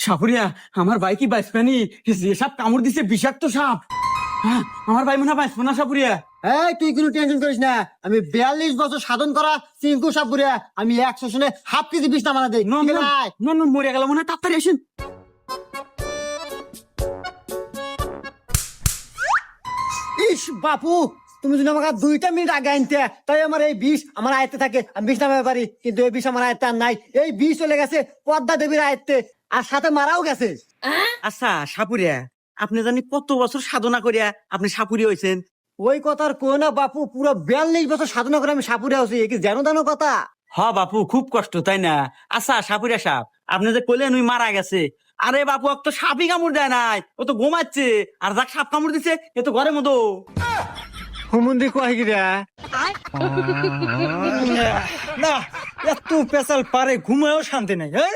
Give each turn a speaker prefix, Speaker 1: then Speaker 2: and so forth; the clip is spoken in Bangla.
Speaker 1: সাপুরিয়া, আমার ভাই কি বাঁচবেনি? যে সাপ কামড় দিছে বিষাক্ত সাপ। হ্যাঁ, আমার ভাই মনে হয় বাঁচবো না সাপুরিয়া।
Speaker 2: এই তুই কোনো টেনশন করিস না, আমি 42 বছর সাধন করা চিঙ্কু সাপুরিয়া, আমি 100 হাফ কেজি বিষ নামানা দেই।
Speaker 1: নন নন নন নন, মরে গেল মনে হয়, তাড়াতাড়ি আসেন।
Speaker 2: ইস বাপু, তুমি যদি আমাকে 2টা মিনিট আগে আনতে, তাই আমার এই বিষ আমার আয়ত্তে থাকে, আমি বিষ নামাতে পারি। কিন্তু এই বিষ আমার আয়ত্তে আর নাই। এই বিষ চলে গেছে পদ্মা দেবীর আয়ত্তে, আর সাথে মারাও গেছে।
Speaker 1: আচ্ছা সাপুরিয়া, আপনি জানি কত বছর সাধনা করিয়া আপনি সাপুরি হয়েছেন?
Speaker 2: ওই কথার কো না বাপু, পুরো 42 বছর সাধনা করে আমি সাপুরিয়া হচ্ছি, এ কি জানো জানো কথা?
Speaker 1: হ বাপু, খুব কষ্ট তাই না? আচ্ছা সাপুরিয়া সাপ, আপনি যে কইলেন ওই মারা গেছে, আরে বাপু ও তো সাপই কামড় দেয় নাই, ও তো ঘুমাচ্ছে। আর যাক সাপ কামড় দিছে এ তো ঘরের মতো।
Speaker 2: হুমুন্দি কয় গিরা
Speaker 3: না, এত পেশাল পারে ঘুমায়ও শান্তি নাই। হ্যাঁ